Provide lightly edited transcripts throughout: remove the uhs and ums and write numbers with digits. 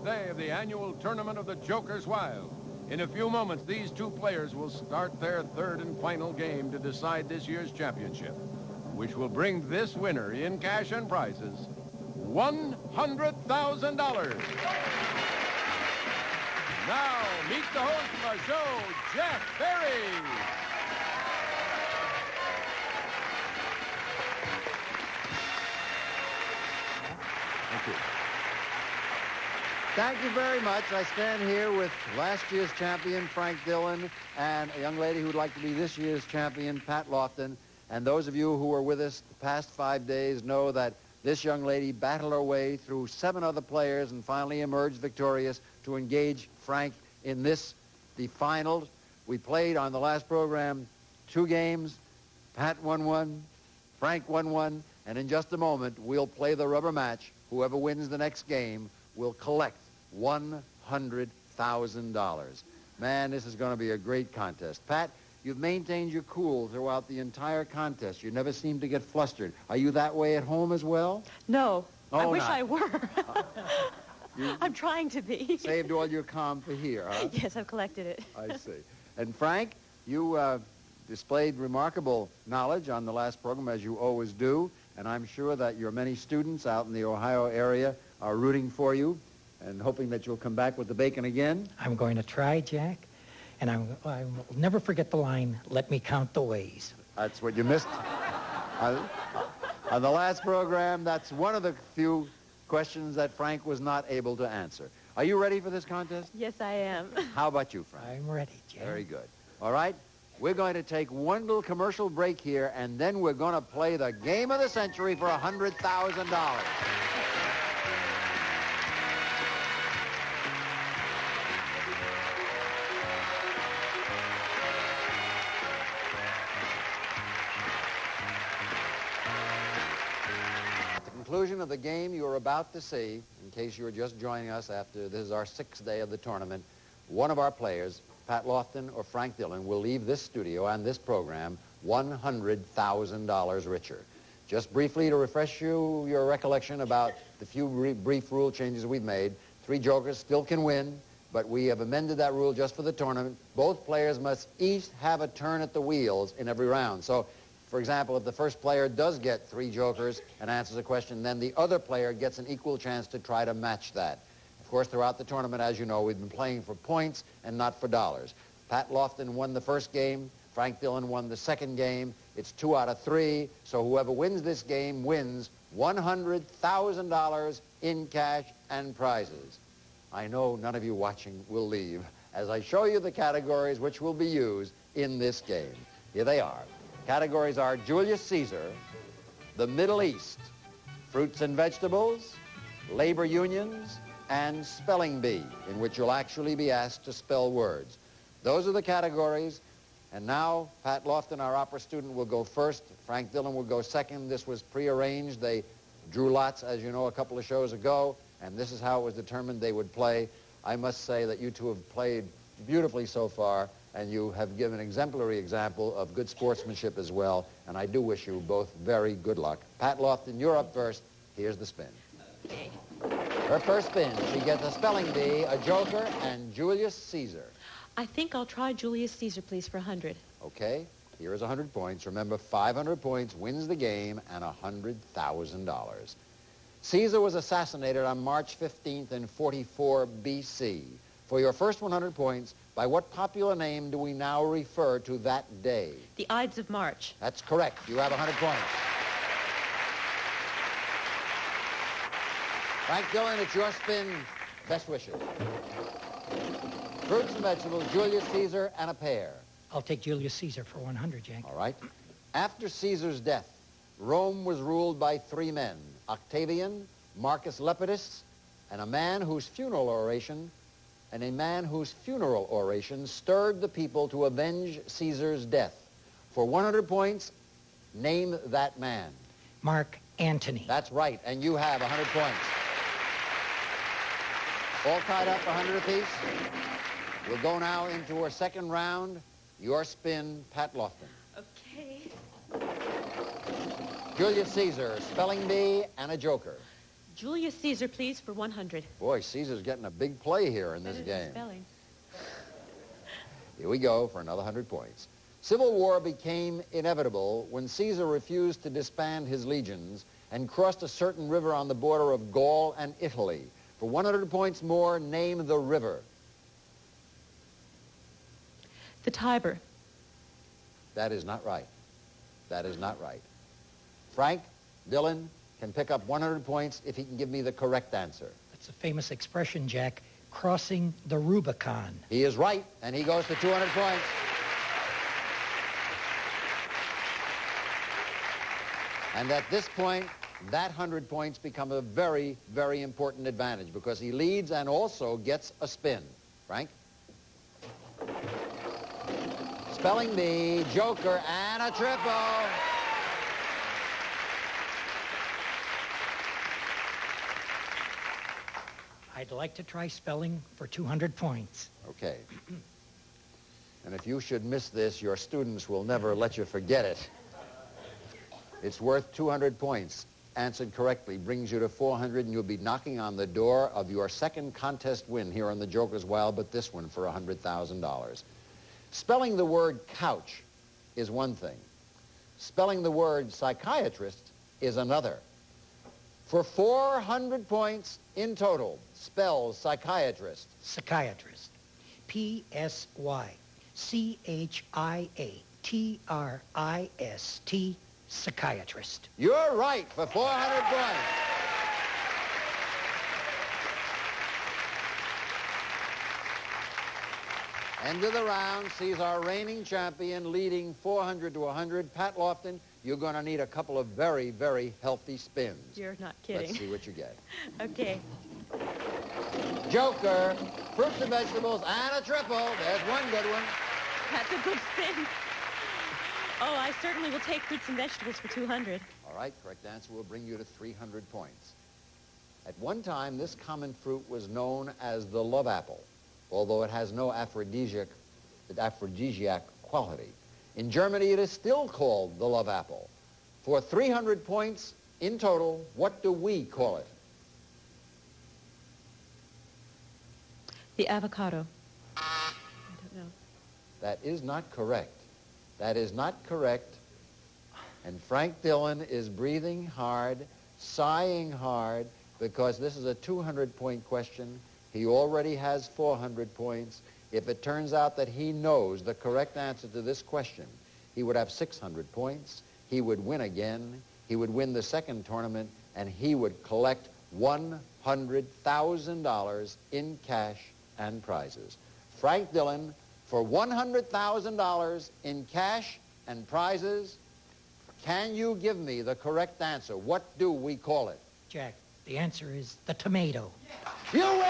day of the annual tournament of the Jokers Wild. In a few moments, these two players will start their third and final game to decide this year's championship, which will bring this winner in cash and prizes $100,000. Now, meet the host of our show, Jeff Berry. Thank you. Thank you very much. I stand here with last year's champion, Frank Dillon, and a young lady who'd like to be this year's champion, Pat Lofton. And those of you who were with us the past 5 days know that this young lady battled her way through 7 other players and finally emerged victorious to engage Frank in this, the finals. We played on the last program 2 games. Pat won 1, Frank won 1, and in just a moment we'll play the rubber match. Whoever wins the next game will collect $100,000. Man, this is going to be a great contest. Pat, you've maintained your cool throughout the entire contest. You never seem to get flustered. Are you that way at home as well? No. Oh, I wish not. I were. I'm trying to be. Saved all your calm for here, huh? Yes, I've collected it. I see. And Frank, you displayed remarkable knowledge on the last program, as you always do, and I'm sure that your many students out in the Ohio area are rooting for you and hoping that you'll come back with the bacon again. I'm going to try, Jack, and I will never forget the line, "Let me count the ways." That's what you missed. On the last program, that's one of the few questions that Frank was not able to answer. Are you ready for this contest? Yes, I am. How about you, Frank? I'm ready, Jack. Very good. All right, we're going to take one little commercial break here, and then we're going to play the game of the century for $100,000. Conclusion of the game you are about to see, in case you are just joining us after this is our 6th day of the tournament, one of our players, Pat Lofton or Frank Dillon, will leave this studio and this program $100,000 richer. Just briefly to refresh your recollection about the few brief rule changes we've made, 3 jokers still can win, but we have amended that rule just for the tournament. Both players must each have a turn at the wheels in every round. So, for example, if the first player does get 3 jokers and answers a question, then the other player gets an equal chance to try to match that. Of course, throughout the tournament, as you know, we've been playing for points and not for dollars. Pat Lofton won the first game. Frank Dillon won the second game. It's 2 out of 3, so whoever wins this game wins $100,000 in cash and prizes. I know none of you watching will leave as I show you the categories which will be used in this game. Here they are. Categories are Julius Caesar, the Middle East, fruits and vegetables, labor unions, and spelling bee, in which you'll actually be asked to spell words. Those are the categories. And now, Pat Lofton, our opera student, will go first. Frank Dillon will go second. This was prearranged. They drew lots, as you know, a couple of shows ago, and this is how it was determined they would play. I must say that you two have played beautifully so far, and you have given an exemplary example of good sportsmanship as well, and I do wish you both very good luck. Pat Lofton, you're up first. Here's the spin. Okay. Her first spin, she gets a spelling bee, a joker, and Julius Caesar. I think I'll try Julius Caesar, please, for 100. Okay, here is 100 points. Remember, 500 points wins the game and $100,000. Caesar was assassinated on March 15th in 44 B.C. For your first 100 points, by what popular name do we now refer to that day? The Ides of March. That's correct. You have 100 points. Frank Dillon, it's your spin. Best wishes. Fruits and vegetables, Julius Caesar, and a pear. I'll take Julius Caesar for 100, Jack. All right. After Caesar's death, Rome was ruled by 3 men, Octavian, Marcus Lepidus, and a man whose funeral oration stirred the people to avenge Caesar's death. For 100 points, name that man. Mark Antony. That's right, and you have 100 points. All tied up, 100 apiece. We'll go now into our second round. Your spin, Pat Lofton. Okay. Julius Caesar, spelling bee, and a joker. Julius Caesar, please, for 100. Boy, Caesar's getting a big play here in this Better than game. spelling. Here we go for another 100 points. Civil war became inevitable when Caesar refused to disband his legions and crossed a certain river on the border of Gaul and Italy. For 100 points more, name the river. The Tiber. That is not right. That is not right. Frank Dillon can pick up 100 points if he can give me the correct answer. That's a famous expression, Jack. Crossing the Rubicon. He is right, and he goes to 200 points. And at this point, that 100 points become a very, very important advantage because he leads and also gets a spin. Frank? Spelling bee, joker, and a triple. I'd like to try spelling for 200 points. Okay. And if you should miss this, your students will never let you forget it. It's worth 200 points. Answered correctly brings you to 400, and you'll be knocking on the door of your second contest win here on the Joker's Wild, but this one for $100,000. Spelling the word couch is one thing. Spelling the word psychiatrist is another. For 400 points in total, spell psychiatrist. Psychiatrist. P-S-Y-C-H-I-A-T-R-I-S-T. Psychiatrist. You're right for 400 points. End of the round sees our reigning champion leading 400 to 100. Pat Lofton, you're going to need a couple of very, very healthy spins. You're not kidding. Let's see what you get. Okay. Joker, fruits and vegetables, and a triple. There's one good one. That's a good spin. Oh, I certainly will take fruits and vegetables for 200. All right, correct answer will bring you to 300 points. At one time, this common fruit was known as the love apple, although it has no aphrodisiac quality. In Germany, it is still called the love apple. For 300 points in total, what do we call it? The avocado. I don't know. That is not correct. That is not correct. And Frank Dillon is breathing hard, sighing hard, because this is a 200-point question. He already has 400 points. If it turns out that he knows the correct answer to this question, he would have 600 points. He would win again. He would win the second tournament, and he would collect $100,000 in cash and prizes. Frank Dillon, for $100,000 in cash and prizes, can you give me the correct answer? What do we call it? Jack, the answer is the tomato. You win $100,000!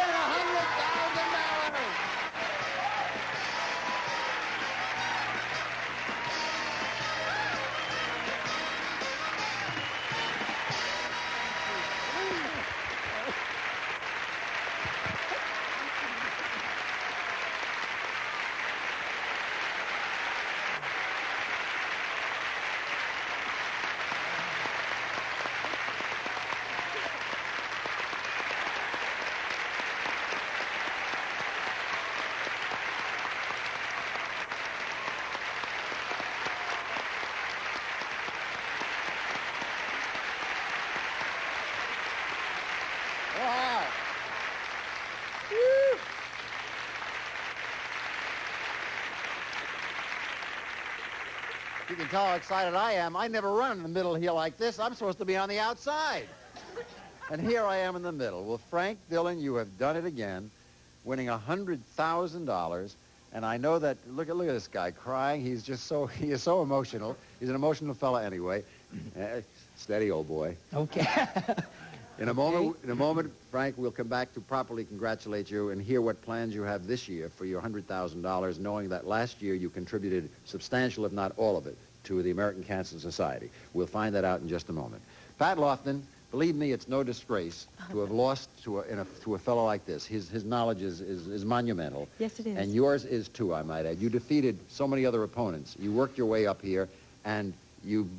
Wow. Woo. You can tell how excited I am. I never run in the middle here like this. I'm supposed to be on the outside. And here I am in the middle. Well, Frank Dillon, you have done it again, winning $100,000. And I know that, look at this guy crying. He is so emotional. He's an emotional fella anyway. Steady, old boy. Okay. In a moment, Frank, we'll come back to properly congratulate you and hear what plans you have this year for your $100,000, knowing that last year you contributed substantial, if not all of it, to the American Cancer Society. We'll find that out in just a moment. Pat Lofton, believe me, it's no disgrace to have lost to a fellow like this. His knowledge is monumental. Yes, it is. And yours is too, I might add. You defeated so many other opponents. You worked your way up here, and you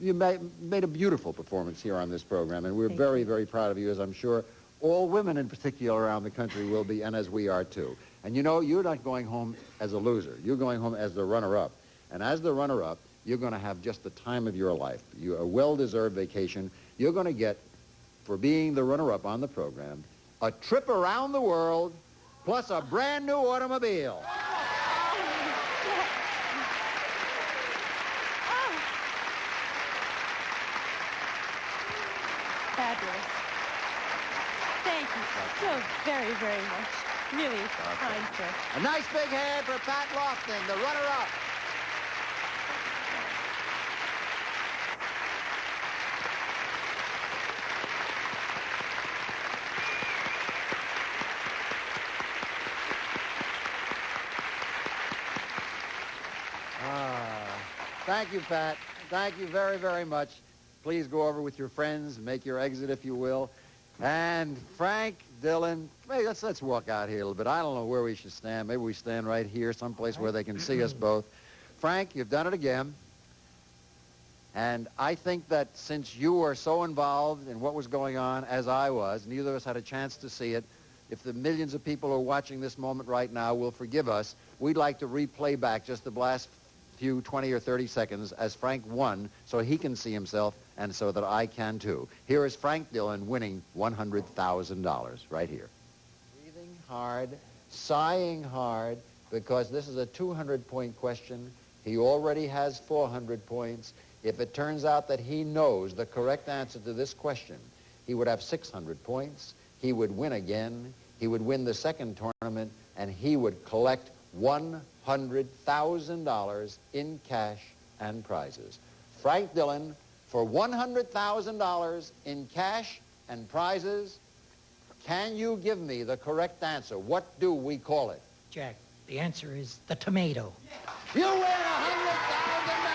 made a beautiful performance here on this program, and we're very, very proud of you, as I'm sure all women in particular around the country will be, and as we are too. And you know, you're not going home as a loser. You're going home as the runner-up. And as the runner-up, you're going to have just the time of your life. A well-deserved vacation. You're going to get, for being the runner-up on the program, a trip around the world, plus a brand new automobile. Fabulous. Thank you so very, very much. Really kind, sir. A nice big hand for Pat Lofting, the runner-up. Thank you, Pat. Thank you very, very much. Please go over with your friends, make your exit, if you will. And Frank Dillon, hey, let's walk out here a little bit. I don't know where we should stand. Maybe we stand right here, someplace where they can see us both. Frank, you've done it again. And I think that since you were so involved in what was going on, as I was, neither of us had a chance to see it, if the millions of people who are watching this moment right now will forgive us, we'd like to replay back just the last few 20 or 30 seconds as Frank won, so he can see himself and so that I can too. Here is Frank Dillon winning $100,000 right here. Breathing hard, sighing hard, because this is a 200-point question. He already has 400 points. If it turns out that he knows the correct answer to this question, he would have 600 points. He would win again. He would win the second tournament, and he would collect $100,000 in cash and prizes. Frank Dillon, for $100,000 in cash and prizes, can you give me the correct answer? What do we call it? Jack, the answer is the tomato. You win $100,000!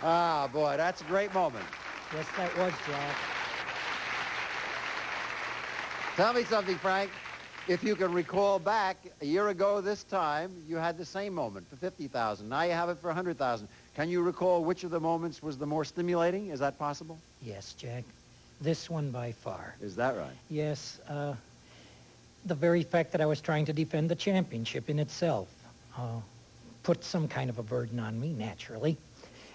Ah, boy, that's a great moment. Yes, that was, Jack. Tell me something, Frank. If you can recall back, a year ago this time, you had the same moment for $50,000. Now you have it for $100,000. Can you recall which of the moments was the more stimulating? Is that possible? Yes, Jack. This one by far. Is that right? Yes, the very fact that I was trying to defend the championship in itself put some kind of a burden on me, naturally.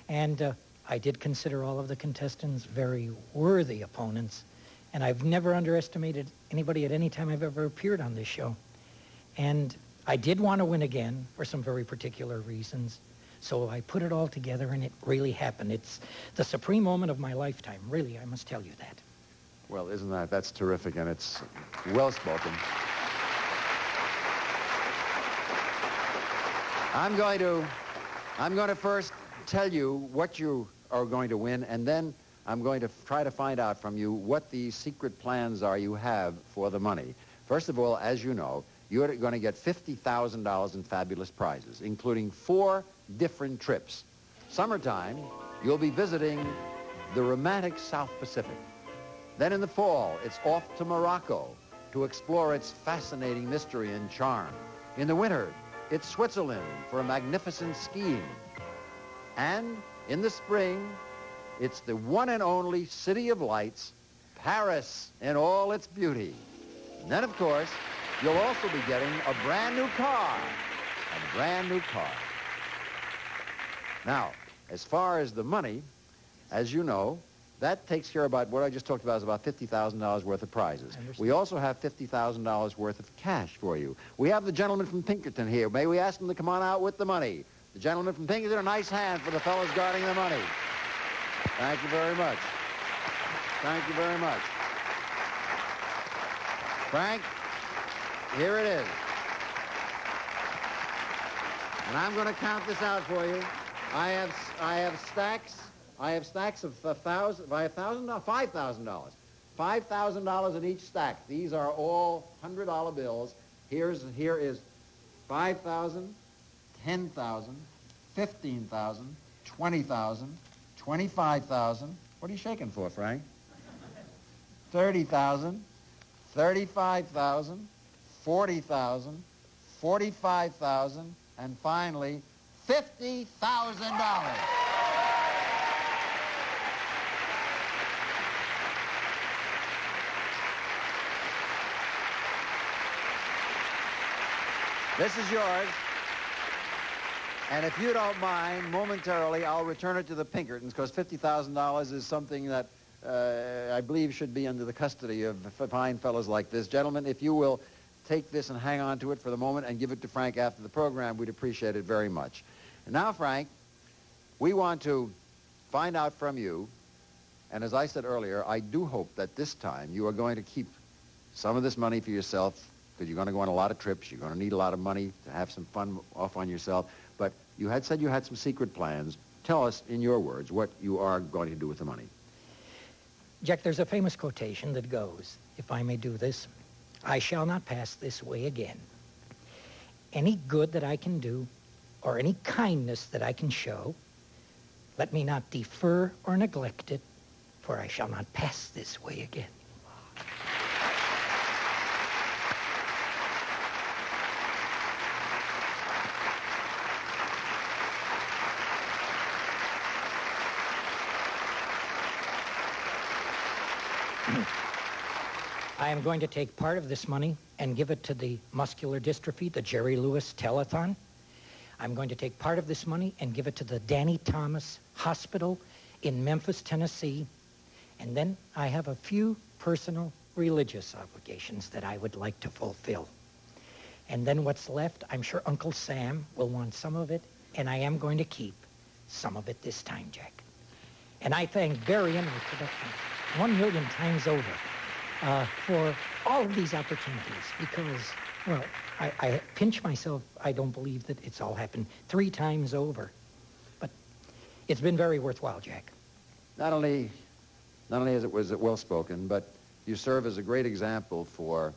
And I did consider all of the contestants very worthy opponents. And I've never underestimated anybody at any time I've ever appeared on this show. And I did want to win again for some very particular reasons. So I put it all together, and it really happened. It's the supreme moment of my lifetime. Really, I must tell you that. Well, isn't that's terrific, and it's well-spoken. I'm going to first tell you what you are going to win, and then I'm going to try to find out from you what the secret plans are you have for the money. First of all, as you know, you're going to get $50,000 in fabulous prizes, including 4 different trips. Summertime, you'll be visiting the romantic South Pacific. Then in the fall, it's off to Morocco to explore its fascinating mystery and charm. In the winter, it's Switzerland for a magnificent skiing. And in the spring, it's the one and only City of Lights, Paris, in all its beauty. And then, of course, you'll also be getting a brand new car. A brand new car. Now, as far as the money, as you know, that takes care of about what I just talked about is about $50,000 worth of prizes. We also have $50,000 worth of cash for you. We have the gentleman from Pinkerton here. May we ask him to come on out with the money? The gentleman from Pinkerton, a nice hand for the fellows guarding the money. Thank you very much. Thank you very much. Frank, here it is. And I'm going to count this out for you. I have stacks of $5,000. $5,000 in each stack. These are all $100 bills. Here is 5,000, 10,000, 15,000, 20,000, 25,000. What are you shaking for, Frank? 30,000, 35,000, 40,000, 45,000, and finally, $50,000. This is yours. And if you don't mind, momentarily, I'll return it to the Pinkertons, because $50,000 is something that I believe should be under the custody of fine fellows like this. Gentlemen, if you will take this and hang on to it for the moment and give it to Frank after the program, we'd appreciate it very much. And now, Frank, we want to find out from you, and as I said earlier, I do hope that this time you are going to keep some of this money for yourself, because you're going to go on a lot of trips. You're going to need a lot of money to have some fun off on yourself. But you had said you had some secret plans. Tell us, in your words, what you are going to do with the money. Jack, there's a famous quotation that goes, if I may do this, I shall not pass this way again. Any good that I can do, or any kindness that I can show, let me not defer or neglect it, for I shall not pass this way again. I am going to take part of this money and give it to the muscular dystrophy, the Jerry Lewis Telethon. I'm going to take part of this money and give it to the Danny Thomas Hospital in Memphis, Tennessee. And then I have a few personal religious obligations that I would like to fulfill. And then what's left, I'm sure Uncle Sam will want some of it, and I am going to keep some of it this time, Jack. And I thank Barry Emery Productions 1,000,000 times over for all of these opportunities, because, well, I pinch myself. I don't believe that it's all happened 3 times over. But it's been very worthwhile, Jack. Not only as it was well spoken, but you serve as a great example for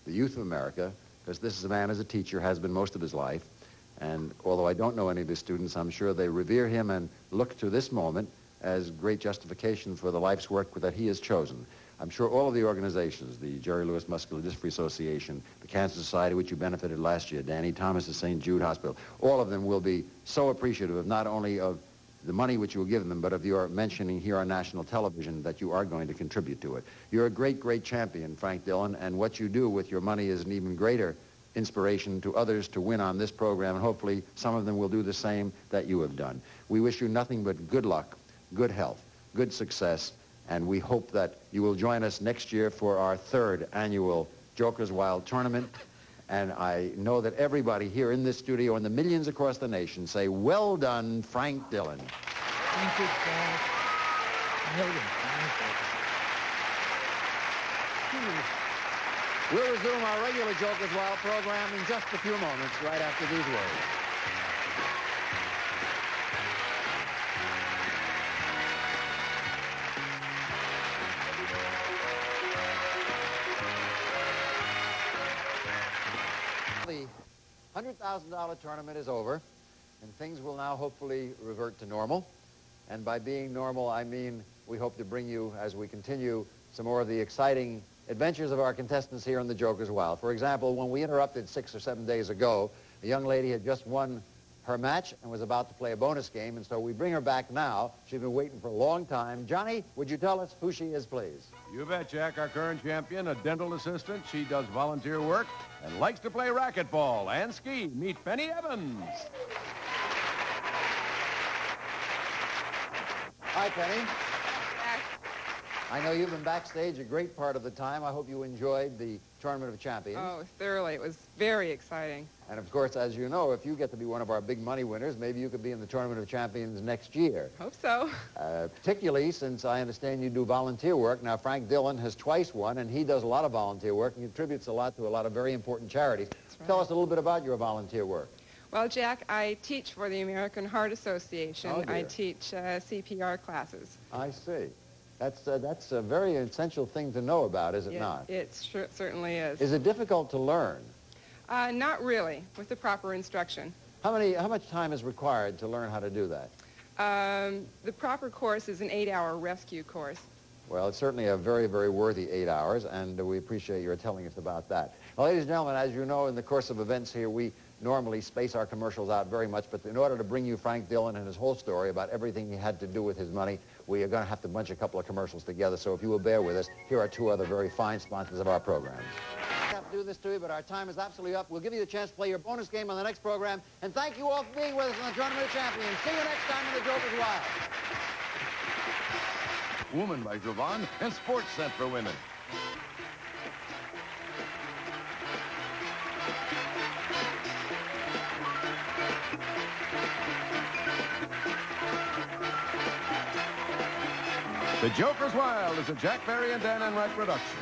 the youth of America, because this is a man, as a teacher, has been most of his life. And although I don't know any of his students, I'm sure they revere him and look to this moment as great justification for the life's work that he has chosen. I'm sure all of the organizations, the Jerry Lewis Muscular Dystrophy Association, the Cancer Society, which you benefited last year, Danny Thomas at St. Jude Hospital, all of them will be so appreciative of not only of the money which you will give them, but of your mentioning here on national television that you are going to contribute to it. You're a great, great champion, Frank Dillon, and what you do with your money is an even greater inspiration to others to win on this program, and hopefully some of them will do the same that you have done. We wish you nothing but good luck, good health, good success, and we hope that you will join us next year for our 3rd annual Jokers Wild tournament. And I know that everybody here in this studio and the millions across the nation say, well done, Frank Dillon. Thank you, Jack. 1,000,000 times over. We'll resume our regular Jokers Wild program in just a few moments, right after these words. The $100,000 tournament is over, and things will now hopefully revert to normal. And by being normal, I mean we hope to bring you, as we continue, some more of the exciting adventures of our contestants here in the Jokers Wild. For example, when we interrupted 6 or 7 days ago, a young lady had just won her match and was about to play a bonus game, and so we bring her back now. She's been waiting for a long time. Johnny, would you tell us who she is, please? You bet, Jack. Our current champion, a dental assistant. She does volunteer work and likes to play racquetball and ski. Meet Penny Evans. Hi, Penny. I know you've been backstage a great part of the time. I hope you enjoyed the Tournament of Champions. Oh, thoroughly. It was very exciting. And, of course, as you know, if you get to be one of our big money winners, maybe you could be in the Tournament of Champions next year. Hope so. Particularly since I understand you do volunteer work. Now, Frank Dillon has twice won, and he does a lot of volunteer work and contributes a lot to a lot of very important charities. Right. Tell us a little bit about your volunteer work. Well, Jack, I teach for the American Heart Association. Oh, dear. I teach CPR classes. I see. That's a very essential thing to know about, is it not? It certainly is. Is it difficult to learn? Not really, with the proper instruction. How much time is required to learn how to do that? The proper course is an 8-hour rescue course. Well, it's certainly a very, very worthy 8 hours, and we appreciate your telling us about that. Now, ladies and gentlemen, as you know, in the course of events here, we normally space our commercials out very much, but in order to bring you Frank Dillon and his whole story about everything he had to do with his money, we are going to have to bunch a couple of commercials together, so if you will bear with us, here are two other very fine sponsors of our program. I have to do this to you, but our time is absolutely up. We'll give you the chance to play your bonus game on the next program, and thank you all for being with us on the Tournament of Champions. See you next time on the Joker's Wild. Woman by Jovan and Sports Scent for Women. The Joker's Wild is a Jack Barry and Dan Enright production.